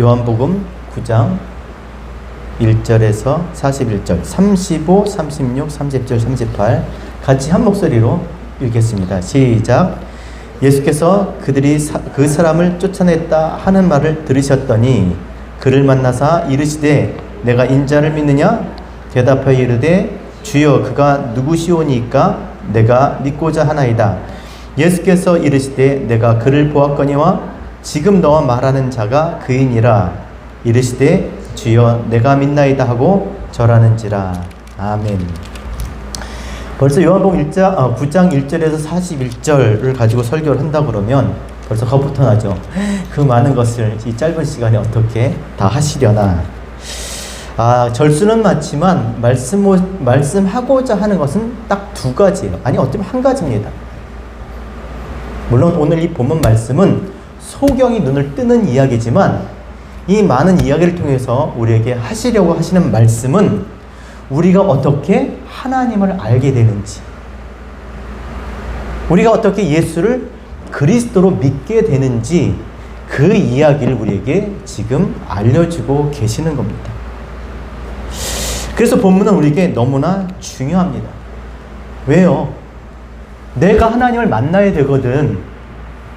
요한복음 9장 1절에서 41절, 35, 36, 37, 38 같이 한 목소리로 읽겠습니다. 시작. 예수께서 그들이 그 사람을 쫓아냈다 하는 말을 들으셨더니 그를 만나사 이르시되 내가 인자를 믿느냐? 대답하여 이르되 주여 그가 누구시오니까 내가 믿고자 하나이다. 예수께서 이르시되 내가 그를 보았거니와 지금 너와 말하는 자가 그이니라. 이르시되 주여 내가 믿나이다 하고 절하는지라. 아멘. 벌써 요한복음 9장 1절에서 41절을 가지고 설교를 한다 그러면 벌써 겁부터 나죠. 그 많은 것을 이 짧은 시간에 어떻게 다 하시려나. 절수는 많지만 말씀하고자 하는 것은 딱 두 가지예요. 아니 어쩌면 한 가지입니다. 물론 오늘 이 본문 말씀은 소경이 눈을 뜨는 이야기지만 이 많은 이야기를 통해서 우리에게 하시려고 하시는 말씀은 우리가 어떻게 하나님을 알게 되는지, 우리가 어떻게 예수를 그리스도로 믿게 되는지 그 이야기를 우리에게 지금 알려주고 계시는 겁니다. 그래서 본문은 우리에게 너무나 중요합니다. 왜요? 내가 하나님을 만나야 되거든.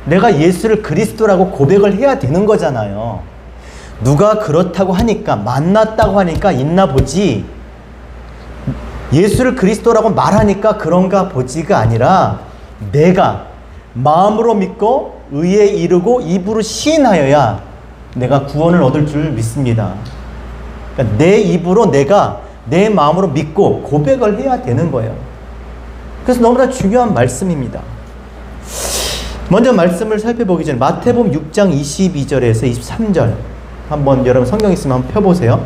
내가 예수를 그리스도라고 고백을 해야 되는 거잖아요. 누가 그렇다고 하니까, 만났다고 하니까 있나 보지, 예수를 그리스도라고 말하니까 그런가 보지가 아니라 내가 마음으로 믿고 의에 이르고 입으로 시인하여야 내가 구원을 얻을 줄 믿습니다. 그러니까 내 입으로 내가 내 마음으로 믿고 고백을 해야 되는 거예요. 그래서 너무나 중요한 말씀입니다. 먼저 말씀을 살펴보기 전에 마태복음 6장 22절에서 23절 한번 여러분 성경 있으면 한번 펴보세요.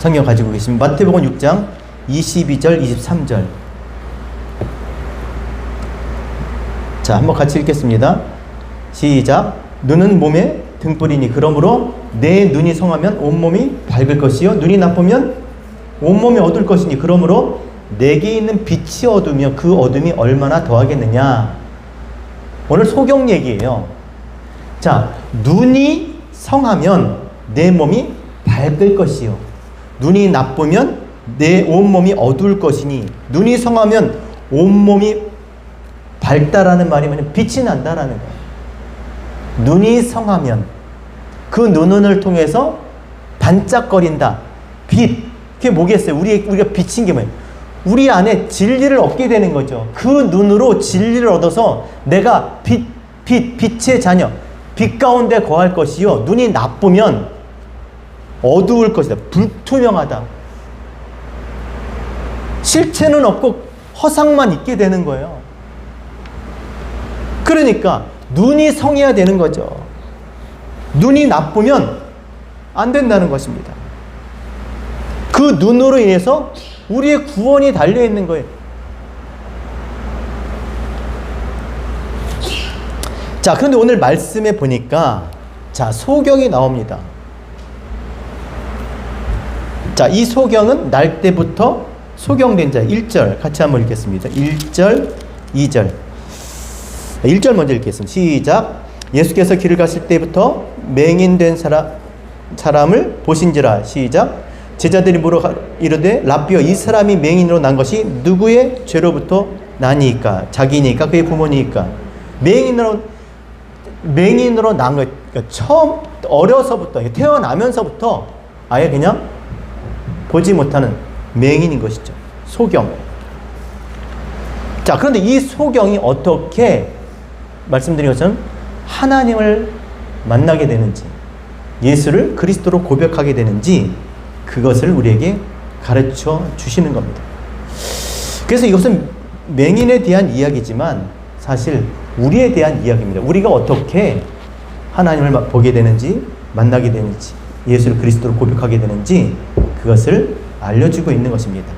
성경 가지고 계시면 마태복음 6장 22절 23절. 자, 한번 같이 읽겠습니다. 시작. 눈은 몸의 등불이니 그러므로 내 눈이 성하면 온몸이 밝을 것이요 눈이 나쁘면 온몸이 어두울 것이니 그러므로 내게 있는 빛이 어두우면 그 어둠이 얼마나 더하겠느냐. 오늘 소경 얘기예요. 자, 눈이 성하면 내 몸이 밝을 것이요 눈이 나쁘면 내 온몸이 어두울 것이니, 눈이 성하면 온몸이 밝다라는 말이 뭐냐면 빛이 난다라는 거예요. 눈이 성하면 그 눈을 통해서 반짝거린다. 빛. 그게 뭐겠어요? 우리가 비친 게 뭐예요? 우리 안에 진리를 얻게 되는 거죠. 그 눈으로 진리를 얻어서 내가 빛의 자녀, 빛 가운데 거할 것이요 눈이 나쁘면 어두울 것이다. 불투명하다. 실체는 없고 허상만 있게 되는 거예요. 그러니까 눈이 성해야 되는 거죠. 눈이 나쁘면 안 된다는 것입니다. 그 눈으로 인해서 우리의 구원이 달려있는 거예요. 자, 그런데 오늘 말씀에 보니까 자, 소경이 나옵니다. 자, 이 소경은 날 때부터 소경된 자 1절 같이 한번 읽겠습니다. 1절, 2절. 1절 먼저 읽겠습니다. 시작. 예수께서 길을 가실 때부터 맹인된 사람을 보신지라. 시작. 제자들이 물어 이르되 라삐여 이 사람이 맹인으로 난 것이 누구의 죄로부터 나니까? 자기니까? 그의 부모니까? 맹인으로 난 거, 그러니까 처음 어려서부터 태어나면서부터 아예 그냥 보지 못하는 맹인인 것이죠. 소경. 자, 그런데 이 소경이 어떻게 말씀드린 것처럼 하나님을 만나게 되는지, 예수를 그리스도로 고백하게 되는지 그것을 우리에게 가르쳐 주시는 겁니다. 그래서 이것은 맹인에 대한 이야기지만 사실 우리에 대한 이야기입니다. 우리가 어떻게 하나님을 보게 되는지, 만나게 되는지, 예수를 그리스도로 고백하게 되는지 그것을 알려주고 있는 것입니다.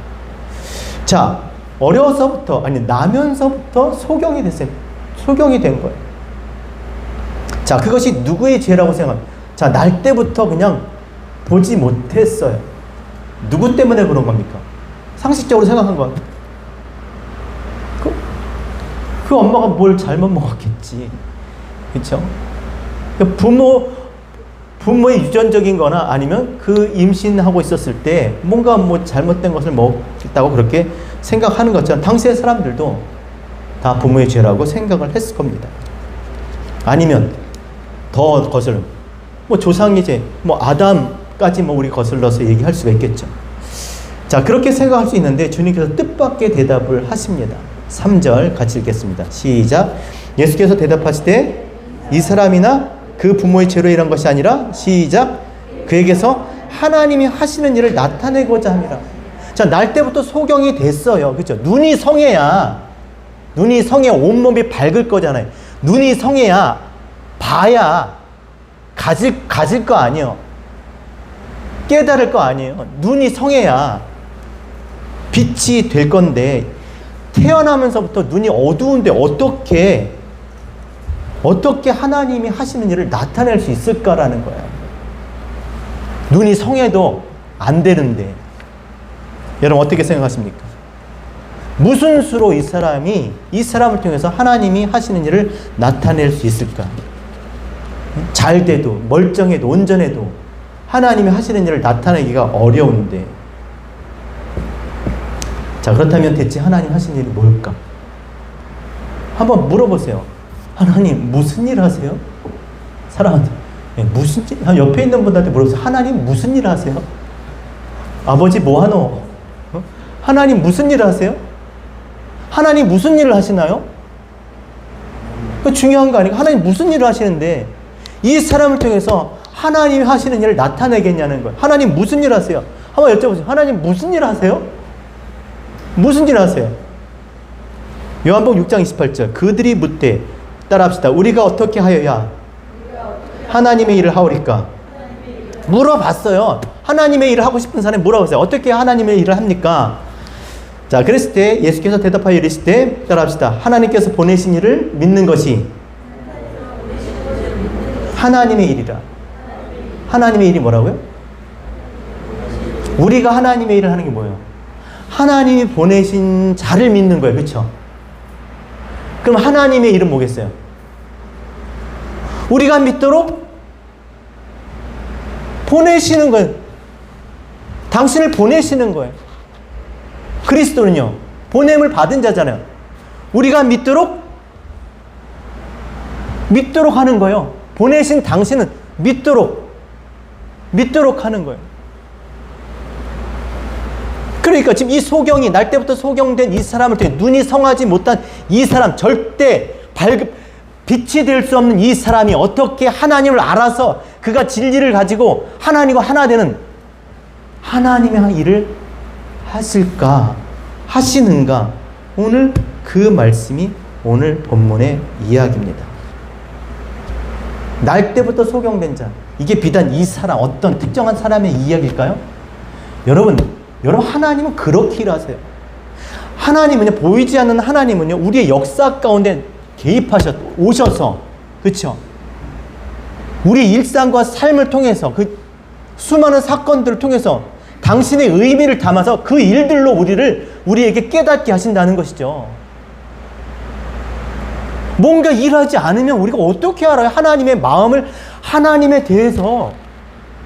자, 나면서부터 소경이 됐어요. 소경이 된 거예요. 자, 그것이 누구의 죄라고 생각합니까? 자, 날 때부터 그냥 보지 못했어요. 누구 때문에 그런 겁니까? 상식적으로 생각한 거. 그 엄마가 뭘 잘못 먹었겠지. 그렇죠? 부모 부모의 유전적인 거나 아니면 그 임신하고 있었을 때 뭔가 뭐 잘못된 것을 먹겠다고 그렇게 생각하는 것처럼 당시의 사람들도 다 부모의 죄라고 생각을 했을 겁니다. 아니면 더 거슬러 뭐 조상의 죄, 뭐 아담까지 뭐 우리 거슬러서 얘기할 수가 있겠죠. 자, 그렇게 생각할 수 있는데 주님께서 뜻밖의 대답을 하십니다. 3절 같이 읽겠습니다. 시작. 예수께서 대답하시되 이 사람이나 그 부모의 죄로 일한 것이 아니라 시작. 그에게서 하나님이 하시는 일을 나타내고자 함이라. 자, 날 때부터 소경이 됐어요. 그렇죠? 눈이 성해야 온몸이 밝을 거잖아요. 눈이 성해야 봐야 가질 거 아니에요. 깨달을 거 아니에요. 눈이 성해야 빛이 될 건데 태어나면서부터 눈이 어두운데 어떻게 하나님이 하시는 일을 나타낼 수 있을까라는 거야. 눈이 성해도 안 되는데 여러분 어떻게 생각하십니까? 무슨 수로 이 사람을 통해서 하나님이 하시는 일을 나타낼 수 있을까? 잘 돼도 멀쩡해도 온전해도 하나님이 하시는 일을 나타내기가 어려운데, 자, 그렇다면 대체 하나님 하시는 일이 뭘까? 한번 물어보세요. 하나님 무슨 일 하세요? 사랑한다. 무슨 일? 옆에 있는 분한테 물어보세요. 하나님 무슨 일 하세요? 아버지 뭐 하노? 하나님 무슨 일 하세요? 하나님 무슨 일을 하시나요? 그 중요한 거 아니고 하나님 무슨 일을 하시는데 이 사람을 통해서 하나님이 하시는 일을 나타내겠냐는 거예요. 하나님 무슨 일 하세요? 한번 여쭤보세요. 하나님 무슨 일 하세요? 무슨 일 하세요? 요한복음 6장 28절. 그들이 묻되, 따라합시다. 우리가 어떻게 하여야 하나님의 일을 하오리까? 물어봤어요. 하나님의 일을 하고 싶은 사람이 물어봤어요. 어떻게 하나님의 일을 합니까? 자, 그랬을 때 예수께서 대답하여 이르시되, 따라합시다. 하나님께서 보내신 일을 믿는 것이 하나님의 일이라. 하나님의 일이 뭐라고요? 우리가 하나님의 일을 하는 게 뭐예요? 하나님이 보내신 자를 믿는 거예요. 그렇죠? 그럼 하나님의 일은 뭐겠어요? 우리가 믿도록 보내시는 거예요. 당신을 보내시는 거예요. 그리스도는요, 보냄을 받은 자잖아요. 우리가 믿도록 하는 거예요. 보내신 당신은 믿도록 하는 거예요. 그러니까 지금 이 소경이, 날 때부터 소경된 이 사람을 통해 눈이 성하지 못한 이 사람, 절대 빛이 될 수 없는 이 사람이 어떻게 하나님을 알아서 그가 진리를 가지고 하나님과 하나 되는 하나님의 일을 하시는가? 오늘 그 말씀이 오늘 본문의 이야기입니다. 날 때부터 소경된 자, 이게 비단 이 사람, 어떤 특정한 사람의 이야기일까요? 여러분 하나님은 그렇게 일하세요. 하나님은요, 보이지 않는 하나님은요, 우리의 역사 가운데 오셔서, 그렇죠? 우리 일상과 삶을 통해서, 그 수많은 사건들을 통해서 당신의 의미를 담아서 그 일들로 우리에게 깨닫게 하신다는 것이죠. 뭔가 일하지 않으면 우리가 어떻게 알아요? 하나님의 마음을, 하나님에 대해서,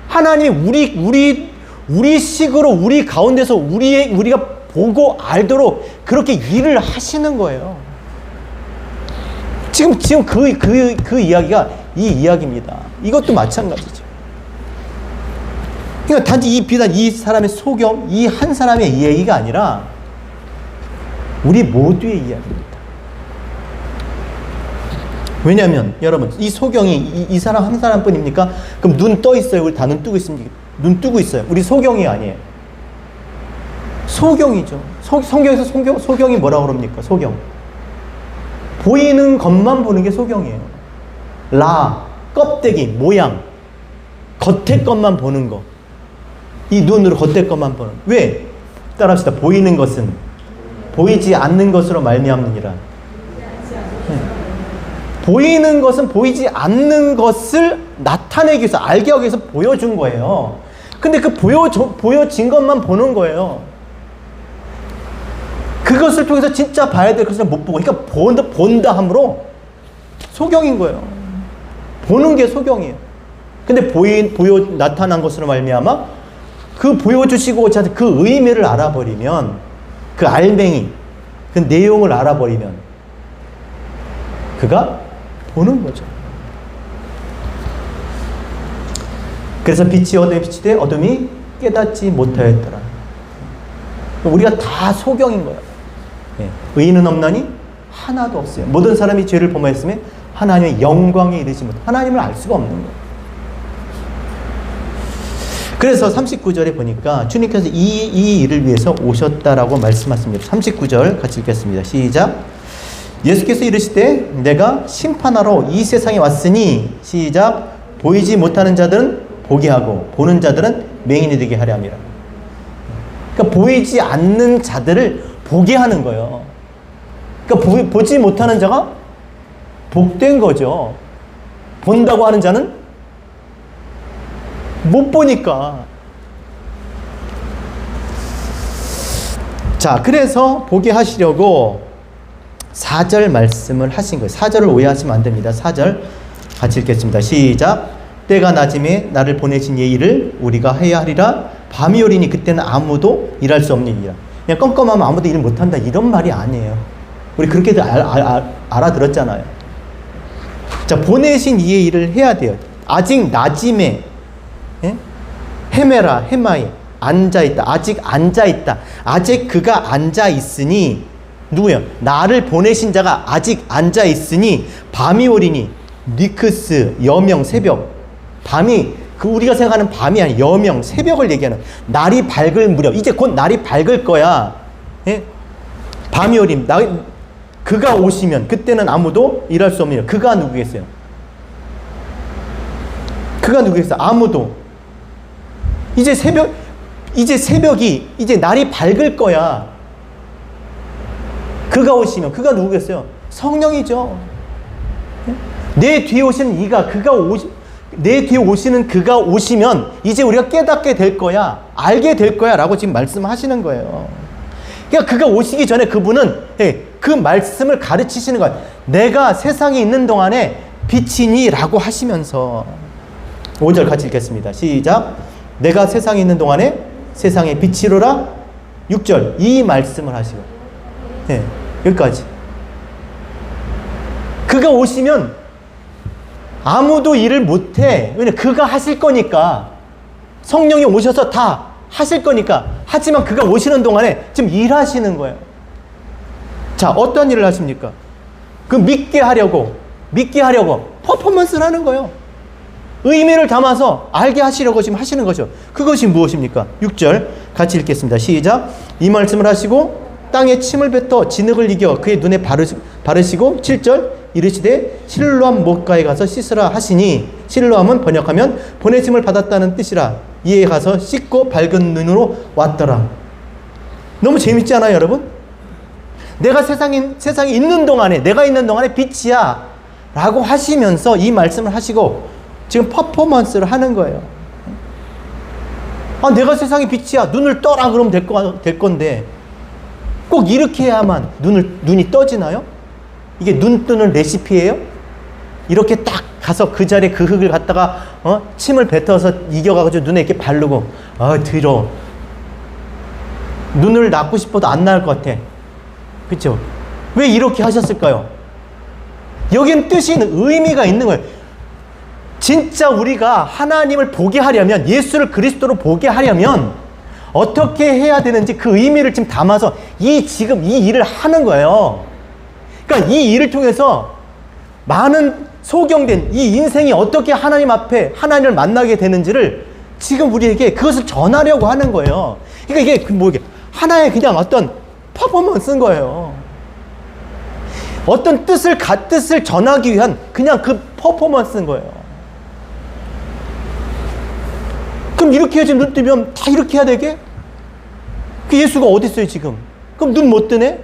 하나님이 우리 식으로, 우리 가운데서 우리가 보고 알도록 그렇게 일을 하시는 거예요. 지금 그 이야기가 이 이야기입니다. 이것도 마찬가지죠. 그러니까 단지 비단 이 사람의 소경, 이 한 사람의 얘기가 아니라 우리 모두의 이야기입니다. 왜냐하면 여러분, 이 소경이 이 사람 한 사람뿐입니까? 그럼 눈 떠 있어요? 우리 다 눈 뜨고 있습니까? 눈 뜨고 있어요. 우리 소경이 아니에요. 소경이죠. 성경에서 소경이 뭐라고 그럽니까? 소경. 보이는 것만 보는 게 소경이에요. 껍데기, 모양, 겉의 것만 보는 거. 이 눈으로 겉의 것만 보는. 왜? 따라합시다. 보이는 것은 보이지 않는 것으로 말미암느니라. 보이는 것은 보이지 않는 것을 나타내기 위해서, 알게 하기 위해서 보여준 거예요. 근데 그 보여진 것만 보는 거예요. 그것을 통해서 진짜 봐야 될 것을 못 보고, 그러니까 본다 함으로 소경인 거예요. 보는 게 소경이에요. 근데 보여 나타난 것으로 말미암아 그 보여주시고자 하는 그 의미를 알아버리면, 그 알맹이, 그 내용을 알아버리면 그가 보는 거죠. 그래서 빛이 어둠에 비치되 어둠이 깨닫지 못하였더라. 우리가 다 소경인 거예요. 예. 의인은 없나니 하나도 없어요. 모든 사람이 죄를 범하였으며 하나님의 영광에 이르지 못, 하나님을 알 수가 없는 거예요. 그래서 39절에 보니까 주님께서 이 일을 위해서 오셨다라고 말씀하십니다. 39절 같이 읽겠습니다. 시작. 예수께서 이르시되 내가 심판하러 이 세상에 왔으니, 시작, 보이지 못하는 자들은 보게 하고 보는 자들은 맹인이 되게 하려 함이라. 그러니까 보이지 않는 자들을 보게 하는 거예요. 그러니까 보지 못하는 자가 복된 거죠. 본다고 하는 자는 못 보니까. 자, 그래서 보게 하시려고 4절 말씀을 하신 거예요. 4절을 오해하시면 안 됩니다. 4절 같이 읽겠습니다. 시작. 때가 낮음에 나를 보내신 예일을 우리가 해야 하리라. 밤이 오리니 그때는 아무도 일할 수 없느니라. 그냥 껌껌하면 아무도 일 못한다, 이런 말이 아니에요. 우리 그렇게도 알아들었잖아요. 자, 보내신 이의 일을 해야 돼요. 아직 낮임에, 예? 헤메라, 헤마이, 앉아있다. 아직 앉아있다. 아직 그가 앉아있으니, 누구요? 나를 보내신 자가 아직 앉아있으니 밤이 오리니, 니크스, 여명, 새벽. 밤이, 우리가 생각하는 밤이 아니라 여명, 새벽을 얘기하는, 날이 밝을 무렵, 이제 곧 날이 밝을 거야. 예? 밤이 오림, 그가 오시면 그때는 아무도 일할 수 없느니라. 그가 누구겠어요? 그가 누구겠어요? 아무도. 이제 새벽이, 이제 날이 밝을 거야. 그가 오시면, 그가 누구겠어요? 성령이죠. 내 뒤에 오시는 내 뒤에 오시는 그가 오시면 이제 우리가 깨닫게 될 거야, 알게 될 거야 라고 지금 말씀하시는 거예요. 그러니까 그가 오시기 전에 그분은 그 말씀을 가르치시는 거야. 내가 세상에 있는 동안에 빛이니 라고 하시면서. 5절 같이 읽겠습니다. 시작. 내가 세상에 있는 동안에 세상의 빛이로라. 6절 이 말씀을 하시고, 여기까지. 그가 오시면 아무도 일을 못해. 왜냐면 그가 하실 거니까. 성령이 오셔서 다 하실 거니까. 하지만 그가 오시는 동안에 지금 일하시는 거예요. 자, 어떤 일을 하십니까? 그 믿게 하려고 퍼포먼스를 하는 거예요. 의미를 담아서 알게 하시려고 지금 하시는 거죠. 그것이 무엇입니까? 6절 같이 읽겠습니다. 시작. 이 말씀을 하시고 땅에 침을 뱉어 진흙을 이겨 그의 눈에 바르시고 7절 이르시되 실로암 못가에 가서 씻으라 하시니, 실로암은 번역하면 보내심을 받았다는 뜻이라. 이에 가서 씻고 밝은 눈으로 왔더라. 너무 재밌지 않아요, 여러분? 내가 세상에 있는 동안에, 내가 있는 동안에 빛이야 라고 하시면서 이 말씀을 하시고 지금 퍼포먼스를 하는 거예요. 아, 내가 세상의 빛이야, 눈을 떠라 그러면 될 건데 꼭 이렇게 해야만 눈이 떠지나요? 이게 눈 뜨는 레시피예요? 이렇게 딱 가서 그 자리에 그 흙을 갖다가 침을 뱉어서 이겨가지고 눈에 이렇게 바르고, 들어. 눈을 낫고 싶어도 안 나을 것 같아. 그렇죠? 왜 이렇게 하셨을까요? 여기는 뜻이 있는, 의미가 있는 거예요. 진짜 우리가 하나님을 보게 하려면, 예수를 그리스도로 보게 하려면 어떻게 해야 되는지 그 의미를 지금 담아서 지금 이 일을 하는 거예요. 그러니까 이 일을 통해서 많은 소경된 이 인생이 어떻게 하나님 앞에 하나님을 만나게 되는지를 지금 우리에게 그것을 전하려고 하는 거예요. 그러니까 이게 하나의 그냥 어떤 퍼포먼스인 거예요. 어떤 뜻을 전하기 위한 그냥 그 퍼포먼스인 거예요. 그럼 이렇게 해야지. 눈 뜨면 다 이렇게 해야 되게? 그 예수가 어디 있어요 지금? 그럼 눈 못 뜨네?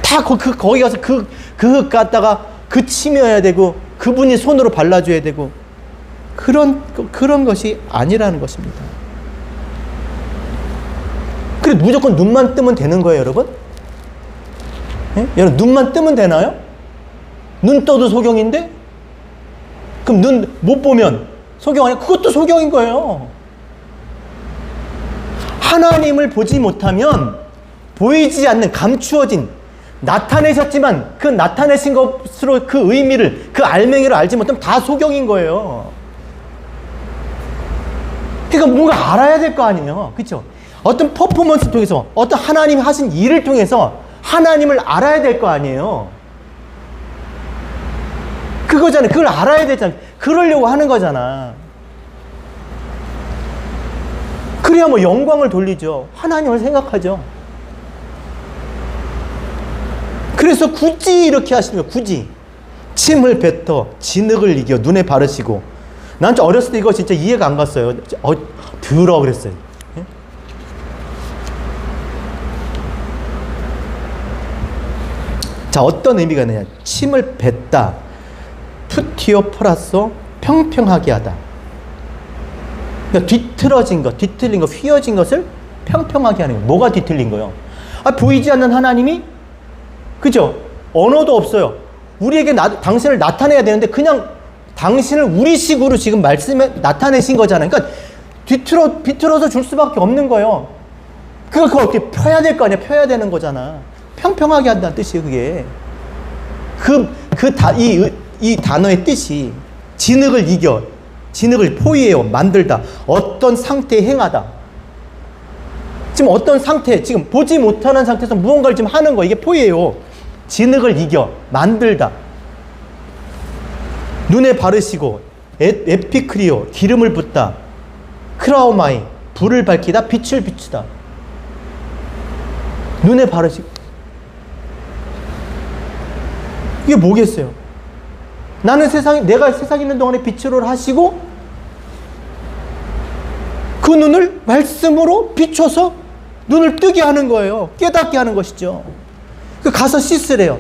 다 거기 가서 그 흙 갖다가 그 침해야 되고 그분이 손으로 발라줘야 되고 그런 것이 아니라는 것입니다. 그래 무조건 눈만 뜨면 되는 거예요, 여러분? 여러분 눈만 뜨면 되나요? 눈 떠도 소경인데? 그럼 못 보면 소경 아니야? 그것도 소경인 거예요. 하나님을 보지 못하면 보이지 않는 감추어진, 나타내셨지만 그 나타내신 것으로 그 의미를, 그 알맹이를 알지 못하면 다 소경인 거예요. 그러니까 뭔가 알아야 될 거 아니에요. 그렇죠? 어떤 퍼포먼스 통해서, 어떤 하나님이 하신 일을 통해서 하나님을 알아야 될 거 아니에요. 그거잖아요. 그걸 알아야 되잖아. 그러려고 하는 거잖아. 그래야 뭐 영광을 돌리죠. 하나님을 생각하죠. 그래서 굳이 이렇게 하시는 거예요. 굳이. 침을 뱉어 진흙을 이겨 눈에 바르시고. 난 좀 어렸을 때 이거 진짜 이해가 안 갔어요. 더러 그랬어요. 예? 자, 어떤 의미가 있느냐. 침을 뱉다. 투티오 플러스 평평하게 하다. 그러니까 뒤틀어진 것, 뒤틀린 것, 휘어진 것을 평평하게 하는 거예요. 뭐가 뒤틀린 거예요? 보이지 않는 하나님이, 그죠? 언어도 없어요. 우리에게 당신을 나타내야 되는데 그냥 당신을 우리식으로 지금 말씀에 나타내신 거잖아요. 그러니까 비틀어서 줄 수밖에 없는 거예요. 그걸 어떻게 펴야 될 거 아니야? 펴야 되는 거잖아. 평평하게 한다는 뜻이에요, 그게. 이 단어의 뜻이 진흙을 이겨, 진흙을 포위해요, 만들다. 어떤 상태에 행하다. 지금 어떤 상태, 지금 보지 못하는 상태에서 무언가를 지금 하는 거, 이게 포위해요. 진흙을 이겨, 만들다. 눈에 바르시고, 에피크리오, 기름을 붓다. 크라우마이, 불을 밝히다, 빛을 비추다. 눈에 바르시고. 이게 뭐겠어요? 내가 세상에 있는 동안에 빛으로 하시고, 그 눈을 말씀으로 비춰서 눈을 뜨게 하는 거예요. 깨닫게 하는 것이죠. 가서 씻으래요.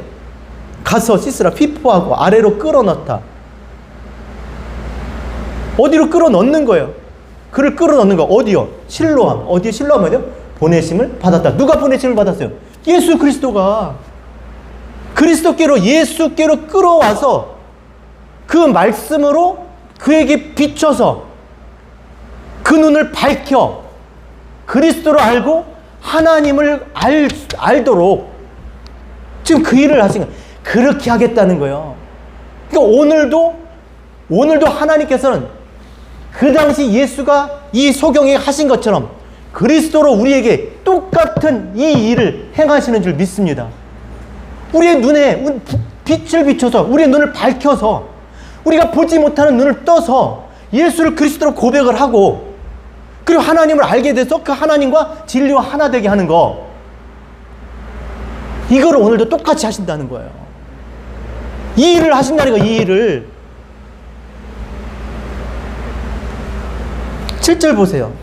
가서 씻으라. 피포하고 아래로 끌어넣다. 어디로 끌어넣는 거예요? 그를 끌어넣는 거. 어디요? 실로암. 어디에 실로암 어디요? 보내심을 받았다. 누가 보내심을 받았어요? 예수 그리스도가. 그리스도께로, 예수께로 끌어와서 그 말씀으로 그에게 비춰서 그 눈을 밝혀 그리스도를 알고 하나님을 알도록 지금 그 일을 하신 거예요. 그렇게 하겠다는 거예요. 그러니까 오늘도 하나님께서는 그 당시 예수가 이 소경에 하신 것처럼 그리스도로 우리에게 똑같은 이 일을 행하시는 줄 믿습니다. 우리의 눈에 빛을 비춰서 우리의 눈을 밝혀서 우리가 보지 못하는 눈을 떠서 예수를 그리스도로 고백을 하고 그리고 하나님을 알게 돼서 그 하나님과 진리와 하나 되게 하는 거, 이거를 오늘도 똑같이 하신다는 거예요. 이 일을 하신다는 거예요. 이 일을. 7절 보세요.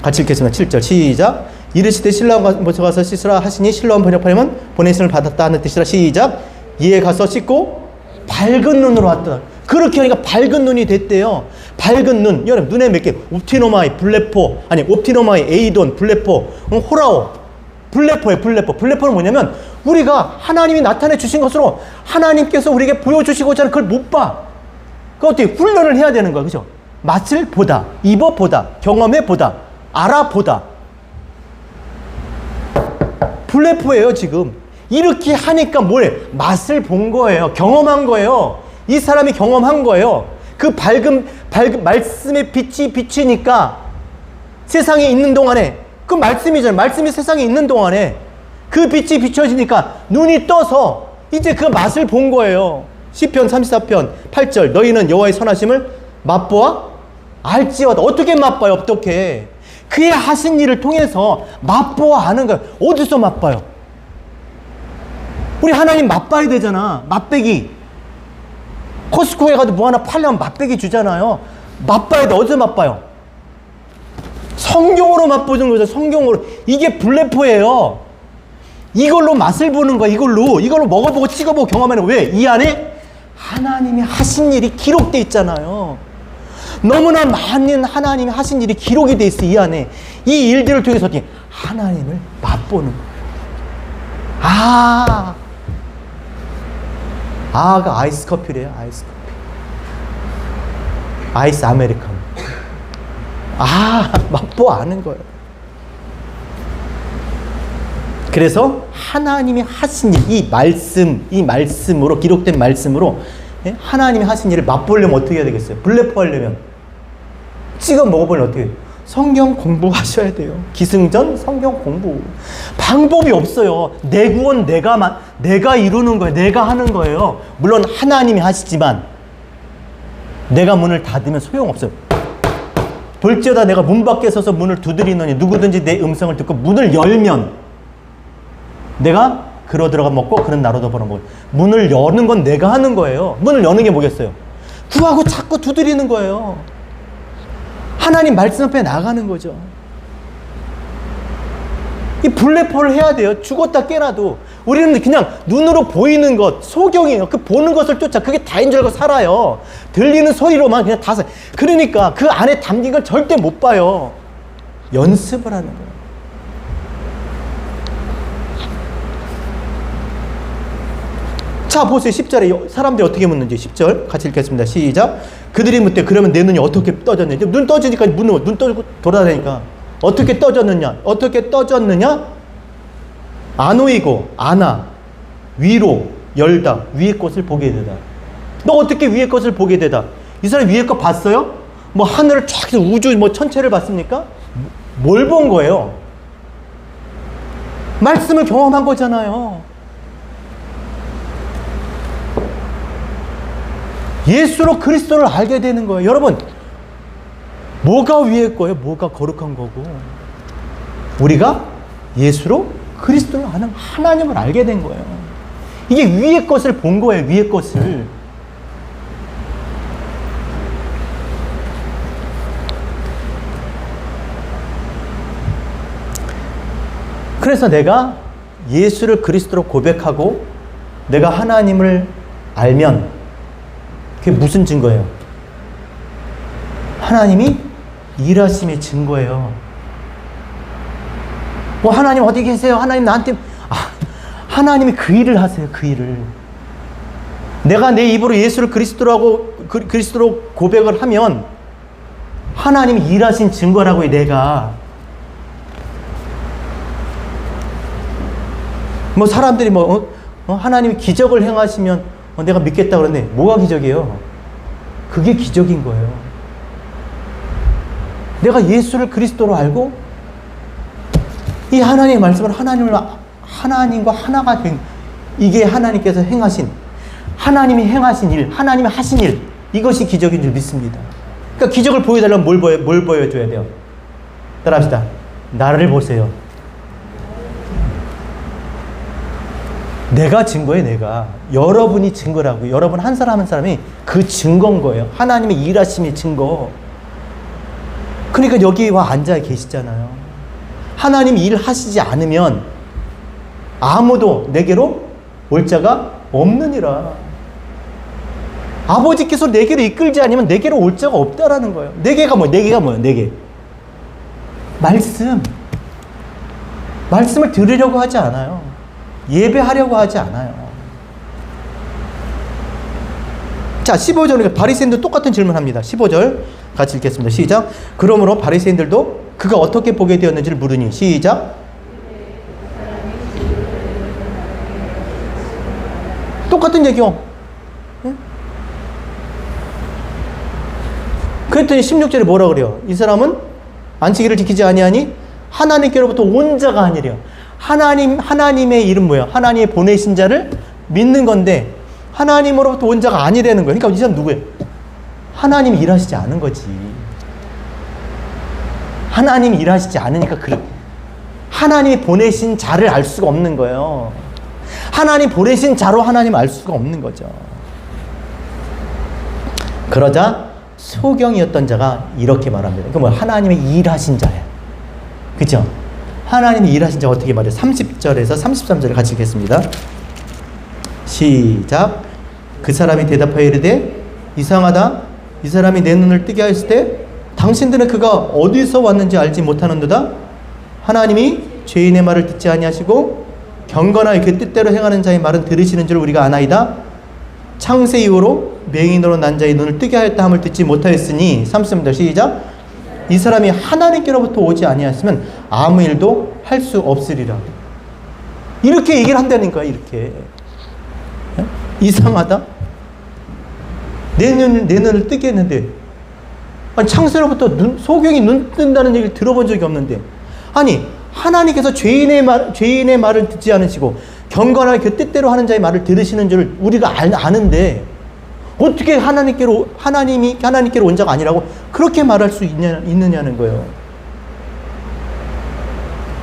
같이 읽겠습니다. 7절 시작. 이르시되 실로암 모처 가서 씻으라 하시니 실로암 번역하려면 보내심을 받았다 하는 뜻이라. 시작. 이에 가서 씻고 밝은 눈으로 왔다. 그렇게 하니까 밝은 눈이 됐대요. 밝은 눈. 여러분 눈에 몇 개? 옵티노마이, 블레포, 아니 옵티노마이, 에이돈, 블레포, 호라오. 블레포예요. 블레포는 뭐냐면 우리가 하나님이 나타내 주신 것으로 하나님께서 우리에게 보여주시고자 하는 그걸 못 봐. 그 어떻게 훈련을 해야 되는 거야, 그죠? 맛을 보다, 입어보다, 경험해보다, 알아보다. 블레포예요, 지금. 이렇게 하니까 뭐래? 맛을 본 거예요. 경험한 거예요. 이 사람이 경험한 거예요. 그 밝은 말씀의 빛이 비치니까 세상에 있는 동안에, 그 말씀이잖아요. 말씀이 세상에 있는 동안에 그 빛이 비춰지니까 눈이 떠서 이제 그 맛을 본 거예요. 시편 34편 8절. 너희는 여호와의 선하심을 맛보아 알지어다. 어떻게 맛봐요? 어떻게? 그의 하신 일을 통해서 맛보아 아는 거예요. 어디서 맛봐요? 우리 하나님 맛봐야 되잖아. 맛배기. 코스코에 가도 뭐 하나 팔려면 맛배기 주잖아요. 맛봐야 돼. 어디서 맛봐요? 성경으로 맛보는 거죠. 성경으로. 이게 블레포예요. 이걸로 맛을 보는 거야. 이걸로 먹어보고 찍어보고 경험하는 거야. 왜? 이 안에 하나님이 하신 일이 기록돼 있잖아요. 너무나 많은 하나님이 하신 일이 기록이 돼 있어. 이 안에. 이 일들을 통해서 어떻게 하나님을 맛보는 거예요. 아가 아이스 커피래요. 아이스 커피. 아이스 아메리카노. 맛보 아는 거예요. 그래서 하나님이 하신 일, 이 말씀으로, 기록된 말씀으로, 예? 하나님이 하신 일을 맛보려면 어떻게 해야 되겠어요? 블레포하려면 찍어 먹어보려면 어떻게 해요? 성경 공부하셔야 돼요. 기승전 성경 공부. 방법이 없어요. 내 구원 내가 이루는 거예요. 내가 하는 거예요. 물론 하나님이 하시지만 내가 문을 닫으면 소용없어요. 볼지어다 내가 문 밖에 서서 문을 두드리느니 누구든지 내 음성을 듣고 문을 열면 내가 그로 들어가 먹고 그는 나로 더불어 먹어요. 문을 여는 건 내가 하는 거예요. 문을 여는 게 뭐겠어요? 구하고 자꾸 두드리는 거예요. 하나님 말씀 앞에 나가는 거죠. 이 블레포를 해야 돼요. 죽었다 깨나도. 우리는 그냥 눈으로 보이는 것, 소경이에요. 그 보는 것을 쫓아 그게 다인 줄 알고 살아요. 들리는 소리로만 그냥 다 살아요. 그러니까 그 안에 담긴 걸 절대 못 봐요. 연습을 하는 거예요. 자, 보세요. 10절에 사람들이 어떻게 묻는지. 10절 같이 읽겠습니다. 시작. 그들이 묻되 그러면 내 눈이 어떻게 떠졌냐. 눈 떠지니까 눈 떠지고 돌아다니까 어떻게 떠졌느냐. 어떻게 떠졌느냐. 아노이고 아나 위로 열다 위의 것을 보게 되다. 너 어떻게 위의 것을 보게 되다. 이 사람 위의 것 봤어요? 뭐 하늘을 쫙 우주 뭐 천체를 봤습니까? 뭘 본 거예요? 말씀을 경험한 거잖아요. 예수로 그리스도를 알게 되는 거예요. 여러분, 뭐가 위의 거예요? 뭐가 거룩한 거고? 우리가 예수로 그리스도를 아는 하나님을 알게 된 거예요. 이게 위의 것을 본 거예요. 위의 것을. 그래서 내가 예수를 그리스도로 고백하고 내가 하나님을 알면 그게 무슨 증거예요? 하나님이 일하심의 증거예요. 뭐 하나님 어디 계세요? 하나님 나한테 하나님이 그 일을 하세요. 그 일을. 내가 내 입으로 예수를 그리스도로 고백을 하면 하나님이 일하신 증거라고요. 내가. 뭐 사람들이 하나님이 기적을 행하시면 내가 믿겠다 그러는데 뭐가 기적이에요? 그게 기적인 거예요. 내가 예수를 그리스도로 알고 이 하나님의 말씀을 하나님과 하나가 된 이게 하나님께서 행하신 하나님이 행하신 일, 하나님이 하신 일 이것이 기적인 줄 믿습니다. 그러니까 기적을 보여달라면 뭘 보여줘야 돼요? 따라합시다. 나를 보세요. 내가 증거예요. 내가. 여러분이 증거라고. 여러분 한 사람 한 사람이 그 증거인 거예요. 하나님의 일하심의 증거. 그러니까 여기 와 앉아 계시잖아요. 하나님이 일하시지 않으면 아무도 내게로 올 자가 없느니라. 아버지께서 내게로 이끌지 않으면 내게로 올 자가 없다라는 거예요. 내게가 뭐예요? 내게. 말씀을 들으려고 하지 않아요. 예배하려고 하지 않아요. 자, 15절에 바리새인도 똑같은 질문합니다. 15절 같이 읽겠습니다. 시작. 그러므로 바리새인들도 그가 어떻게 보게 되었는지를 물으니. 시작. 똑같은 얘기요. 네? 그랬더니 16절에 뭐라 그래요? 이 사람은 안식일을 지키지 아니하니 하나님께로부터 온 자가 아니래요. 하나님의 이름 뭐예요? 하나님의 보내신 자를 믿는 건데 하나님으로부터 온 자가 아니라는 거예요. 그러니까 이 사람 누구예요? 하나님이 일하시지 않은 거지. 하나님이 일하시지 않으니까 하나님이 보내신 자를 알 수가 없는 거예요. 하나님 보내신 자로 하나님 알 수가 없는 거죠. 그러자 소경이었던 자가 이렇게 말합니다. 그 뭐야? 하나님의 일하신 자예요. 그죠? 하나님이 일하신 자 어떻게 말해요? 30절에서 33절을 같이 읽겠습니다. 시작. 그 사람이 대답하여 이르되 이상하다. 이 사람이 내 눈을 뜨게 하였을 때 당신들은 그가 어디서 왔는지 알지 못하는도다. 하나님이 죄인의 말을 듣지 아니하시고 경건하여 그 뜻대로 행하는 자의 말은 들으시는 줄 우리가 아나이다. 창세 이후로 맹인으로 난 자의 눈을 뜨게 하였다 함을 듣지 못하였으니 30절 시작. 이 사람이 하나님께로부터 오지 아니하였으면 아무 일도 할 수 없으리라. 이렇게 얘기를 한다는 거야. 이렇게 이상하다. 내 눈을 뜨게 했는데, 아니, 창세로부터 소경이 눈 뜬다는 얘기를 들어본 적이 없는데, 아니 하나님께서 죄인의 말을 듣지 않으시고 경건하게 그 뜻대로 하는 자의 말을 들으시는 줄 우리가 아는데 어떻게 하나님께로 온 자가 아니라고 그렇게 말할 수 있느냐는 거예요.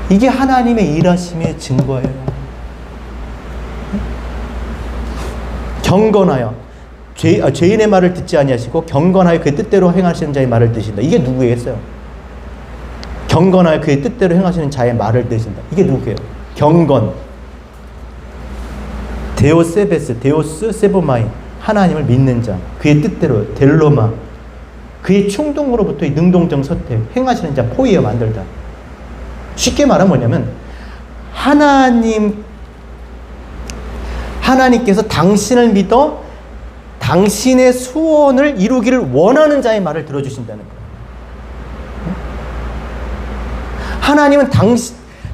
이게 하나님의 일하심의 증거예요. 경건하여 죄인의 말을 듣지 아니하시고 경건하여 그의 뜻대로 행하시는 자의 말을 듣는다. 이게 누구겠어요? 경건하여 그의 뜻대로 행하시는 자의 말을 듣는다. 이게 누구예요? 경건. 데오세베스, 데오스 세보마이. 하나님을 믿는 자, 그의 뜻대로 델로마, 그의 충동으로부터의 능동적 선택, 행하시는 자, 포이어 만들다. 쉽게 말하면 뭐냐면 하나님께서 당신을 믿어 당신의 소원을 이루기를 원하는 자의 말을 들어주신다는 거예요. 하나님은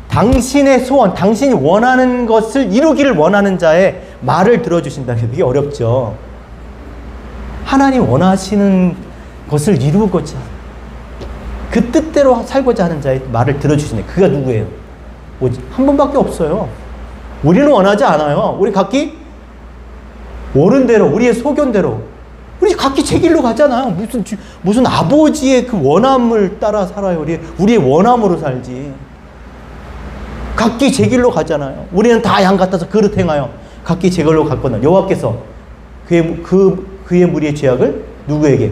당신의 소원, 당신이 원하는 것을 이루기를 원하는 자의 말을 들어주신다는 게 되게 어렵죠. 하나님 원하시는 것을 이루고자 그 뜻대로 살고자 하는 자의 말을 들어주시네. 그가 누구예요? 오직 한 분밖에 없어요. 우리는 원하지 않아요. 우리 각기 옳은 대로, 우리의 소견대로, 우리 각기 제 길로 가잖아요. 무슨 아버지의 그 원함을 따라 살아요. 우리의 원함으로 살지. 각기 제 길로 가잖아요. 우리는 다 양 같아서 그릇 행하여 각기 제 길로 갔거든. 여호와께서 그의 무리의 죄악을 누구에게?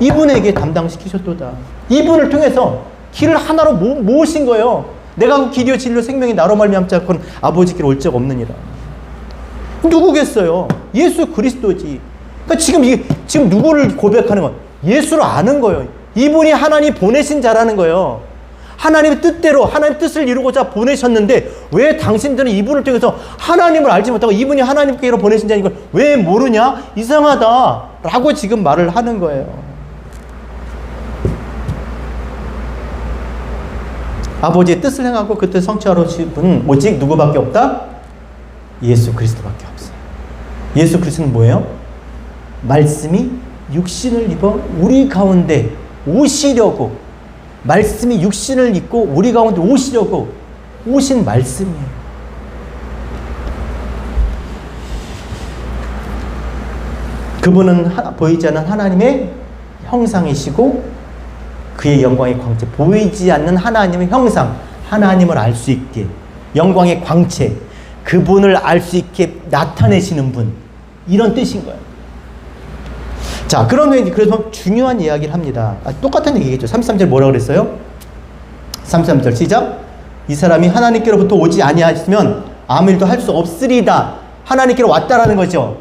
이분에게 담당시키셨도다. 이분을 통해서 길을 하나로 모으신 거예요. 내가 그 길이요 진리요 생명이 나로 말미암지 않고는 아버지께로 올 적 없느니라. 누구겠어요? 예수 그리스도지. 그러니까 지금 누구를 고백하는 거예요? 예수를 아는 거예요. 이분이 하나님 보내신 자라는 거예요. 하나님의 뜻대로 하나님의 뜻을 이루고자 보내셨는데 왜 당신들은 이분을 통해서 하나님을 알지 못하고 이분이 하나님께로 보내신 자인 걸 왜 모르냐? 이상하다 라고 지금 말을 하는 거예요. 아버지의 뜻을 행하고 그 뜻을 성취하러 오신 분은 오직 누구밖에 없다? 예수 그리스도밖에 없어요. 예수 그리스도는 뭐예요? 말씀이 육신을 입어 우리 가운데 오시려고, 말씀이 육신을 입고 우리 가운데 오시려고 오신 말씀이에요. 그분은 보이지 않는 하나님의 형상이시고 그의 영광의 광채, 보이지 않는 하나님의 형상, 하나님을 알 수 있게 영광의 광채, 그분을 알 수 있게 나타내시는 분, 이런 뜻인 거예요. 자, 그러면 그래서 중요한 이야기를 합니다. 똑같은 얘기겠죠. 33절 뭐라고 그랬어요? 33절 시작. 이 사람이 하나님께로부터 오지 아니하시면 아무 일도 할 수 없으리다. 하나님께로 왔다라는 거죠.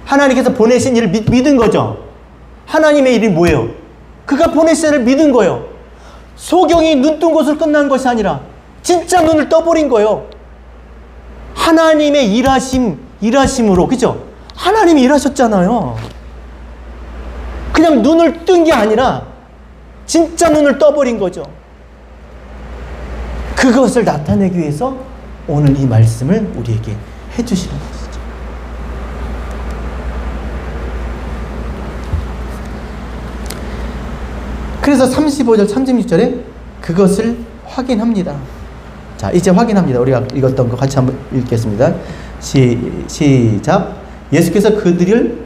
하나님께서 보내신 일을 믿은 거죠. 하나님의 일이 뭐예요? 그가 보내신 일을 믿은 거예요. 소경이 눈 뜬 것으로 끝난 것이 아니라 진짜 눈을 떠버린 거예요. 하나님의 일하심으로, 그죠? 하나님이 일하셨잖아요. 그냥 눈을 뜬 게 아니라 진짜 눈을 떠버린 거죠. 그것을 나타내기 위해서 오늘 이 말씀을 우리에게 해주시는 것이죠. 그래서 35절, 36절에 그것을 확인합니다. 자, 이제 확인합니다. 우리가 읽었던 거 같이 한번 읽겠습니다. 시작. 예수께서 그들이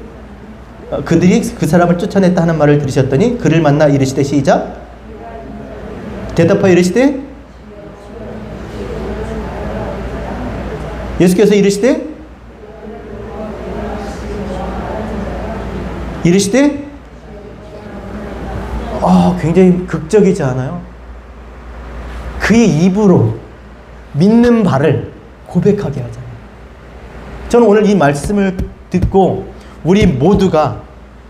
그 사람을 쫓아냈다 하는 말을 들으셨더니 그를 만나 이르시되, 시작. 대답하여 이르시되, 예수께서 이르시되 굉장히 극적이지 않아요? 그의 입으로 믿는 바를 고백하게 하잖아요. 저는 오늘 이 말씀을 듣고 우리 모두가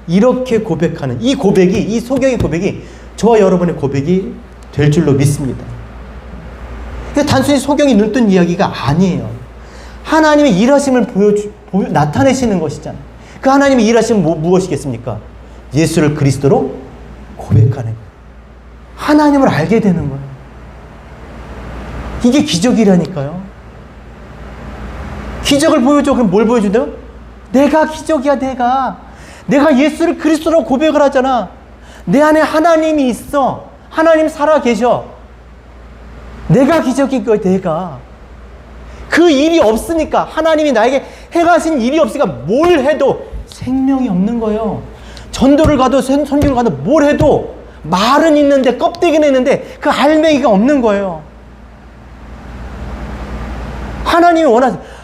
이렇게 고백하는 이 고백이, 이 소경의 고백이 저와 여러분의 고백이 될 줄로 믿습니다. 단순히 소경이 눈뜬 이야기가 아니에요. 하나님의 일하심을 나타내시는 것이잖아요. 그 하나님의 일하시면 무엇이겠습니까? 예수를 그리스도로 고백하는 거예요. 하나님을 알게 되는 거예요. 이게 기적이라니까요. 기적을 보여줘. 그럼 뭘 보여준대요? 내가 기적이야. 내가 예수를 그리스도로 고백을 하잖아. 내 안에 하나님이 있어. 하나님 살아 계셔. 내가 기적인 거예요. 내가. 그 일이 없으니까, 하나님이 나에게 행하신 일이 없으니까 뭘 해도 생명이 없는 거예요. 전도를 가도 선교를 가도 뭘 해도 말은 있는데 껍데기는 있는데 그 알맹이가 없는 거예요. 하나님이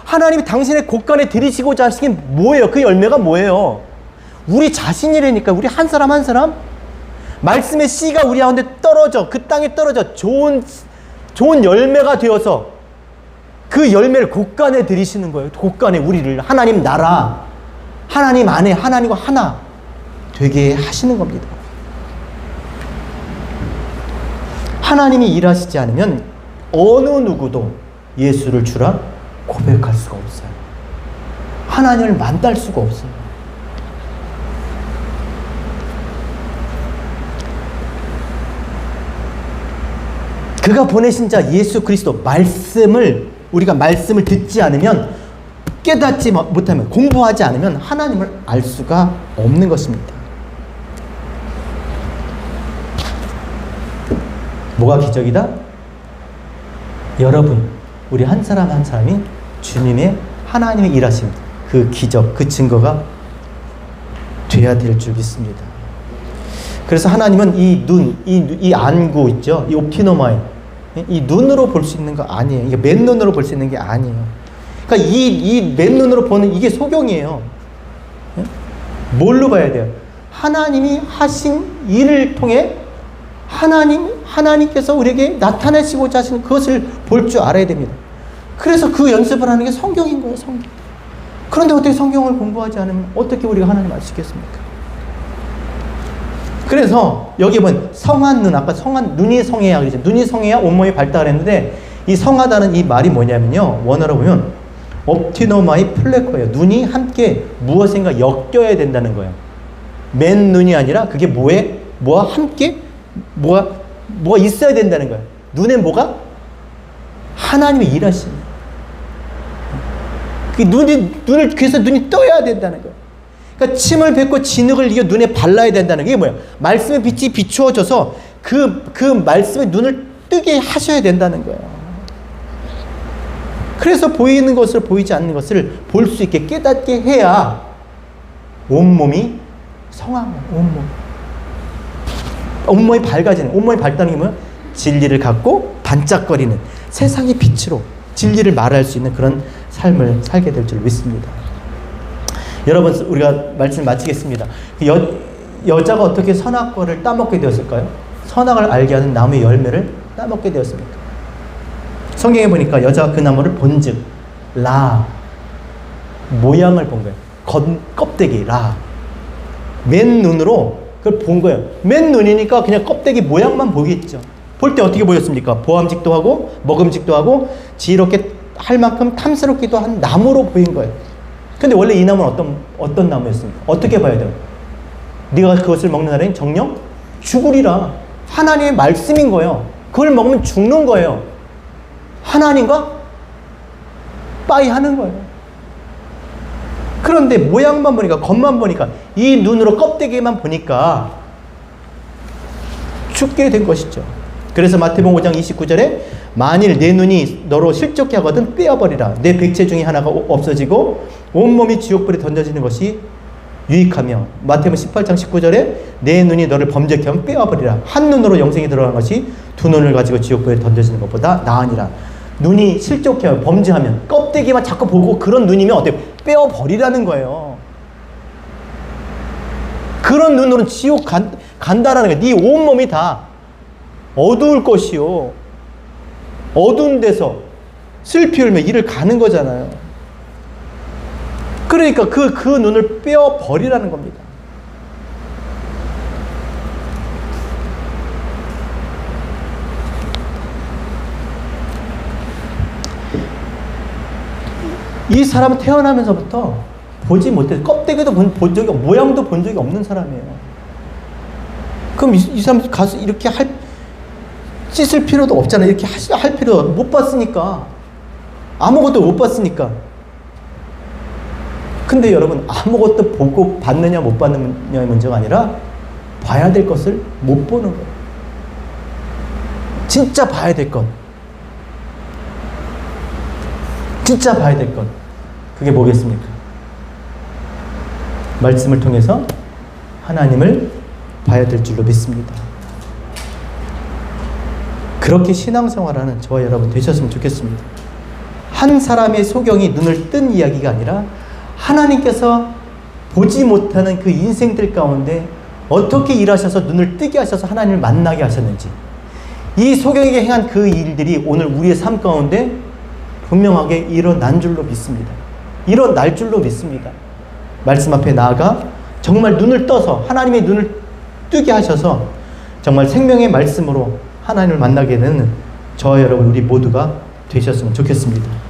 하나님이 당신의 곳간에 들이시고자 하신 게 뭐예요? 그 열매가 뭐예요? 우리 자신이라니까. 우리 한 사람 한 사람 말씀의 씨가 우리 가운데 떨어져, 그 땅에 떨어져 좋은 열매가 되어서 그 열매를 곳간에 들이시는 거예요. 곳간에 우리를 하나님 나라, 하나님 안에 하나님과 하나 되게 하시는 겁니다. 하나님이 일하시지 않으면 어느 누구도 예수를 주라 고백할 수가 없어요. 하나님을 만날 수가 없어요. 그가 보내신 자 예수 그리스도 우리가 말씀을 듣지 않으면, 깨닫지 못하면, 공부하지 않으면 하나님을 알 수가 없는 것입니다. 뭐가 기적이다? 여러분, 우리 한 사람 한 사람이 주님의 하나님의 일하심, 그 기적, 그 증거가 돼야 될 줄 믿습니다. 그래서 하나님은 이 안구 있죠? 이 옵티노마이, 이 눈으로 볼 수 있는 거 아니에요. 이게 맨눈으로 볼 수 있는 게 아니에요. 그러니까 이 맨눈으로 보는 이게 소경이에요. 뭘로 봐야 돼요? 하나님이 하신 일을 통해 하나님께서 우리에게 나타내시고자 하시는 그것을 볼 줄 알아야 됩니다. 그래서 그 연습을 하는 게 성경인 거예요, 성경. 그런데 어떻게 성경을 공부하지 않으면 어떻게 우리가 하나님 알 수 있겠습니까? 그래서 여기 보면 성한 눈, 아까 눈이 성해야 그러죠. 눈이 성해야 온몸이 밝다 그랬는데, 이 성하다는 이 말이 뭐냐면요, 원어로 보면 옵티노마이 플레코예요. 눈이 함께 무엇인가 엮여야 된다는 거예요. 맨 눈이 아니라 그게 뭐와 함께 뭐가 있어야 된다는 거예요. 눈에 뭐가? 하나님의 일하시는. 그래서 눈이 떠야 된다는 거예요. 그러니까 침을 뱉고 진흙을 이겨 눈에 발라야 된다는 게 뭐예요? 말씀의 빛이 비추어져서 그 말씀의 눈을 뜨게 하셔야 된다는 거예요. 그래서 보이는 것을 보이지 않는 것을 볼 수 있게 깨닫게 해야 온몸이 성한 거예요. 온몸이 밝아지는, 온몸이 밝다는 게 뭐예요? 진리를 갖고 반짝거리는 세상의 빛으로 진리를 말할 수 있는 그런 삶을 살게 될 줄 믿습니다. 여러분, 우리가 말씀을 마치겠습니다. 여자가 어떻게 선악과를 따먹게 되었을까요? 선악을 알게 하는 나무의 열매를 따먹게 되었습니까? 성경에 보니까 여자가 그 나무를 본즉 모양을 본 거예요. 껍데기 맨 눈으로 그걸 본 거예요. 맨 눈이니까 그냥 껍데기 모양만 보이겠죠. 볼 때 어떻게 보였습니까? 보암직도 하고 먹음직도 하고 지혜롭게 할 만큼 탐스럽기도 한 나무로 보인 거예요. 근데 원래 이 나무는 어떤 나무였습니까? 어떻게 봐야 돼요? 네가 그것을 먹는 날엔 정녕 죽으리라. 하나님의 말씀인 거예요. 그걸 먹으면 죽는 거예요. 하나님과 빠이 하는 거예요. 그런데 모양만 보니까, 겉만 보니까, 이 눈으로 껍데기만 보니까 죽게 된 것이죠. 그래서 마태복음 5장 29절에 만일 내 눈이 너로 실족해 하거든 빼어버리라. 내 백체 중에 하나가 없어지고 온몸이 지옥불에 던져지는 것이 유익하며, 마태복음 18장 19절에 내 눈이 너를 범죄케 하면 빼어버리라. 한 눈으로 영생에 들어가는 것이 두 눈을 가지고 지옥불에 던져지는 것보다 나으니라. 눈이 실족해 하면, 범죄하면, 껍데기만 자꾸 보고 그런 눈이면 어때요? 빼어버리라는 거예요. 그런 눈으로는 지옥 간다라는 거예요. 네 온몸이 다 어두울 것이요, 어두운 데서 슬피 울며 이를 가는 거잖아요. 그러니까 그 눈을 빼어버리라는 겁니다. 이 사람은 태어나면서부터 보지 못해. 껍데기도 본 적이, 모양도 본 적이 없는 사람이에요. 그럼 이 사람 가서 이렇게 씻을 필요도 없잖아요. 이렇게 할 필요 못 봤으니까. 아무것도 못 봤으니까. 근데 여러분, 아무것도 보고 봤느냐 못 봤느냐의 문제가 아니라 봐야 될 것을 못 보는 거예요. 진짜 봐야 될 것. 진짜 봐야 될 것. 그게 뭐겠습니까? 말씀을 통해서 하나님을 봐야 될 줄로 믿습니다. 그렇게 신앙생활하는 저와 여러분 되셨으면 좋겠습니다. 한 사람의 소경이 눈을 뜬 이야기가 아니라 하나님께서 보지 못하는 그 인생들 가운데 어떻게 일하셔서 눈을 뜨게 하셔서 하나님을 만나게 하셨는지, 이 소경에게 행한 그 일들이 오늘 우리의 삶 가운데 분명하게 일어난 줄로 믿습니다. 일어날 줄로 믿습니다. 말씀 앞에 나아가 정말 눈을 떠서 하나님의 눈을 뜨게 하셔서 정말 생명의 말씀으로 하나님을 만나게 되는 저와 여러분 우리 모두가 되셨으면 좋겠습니다.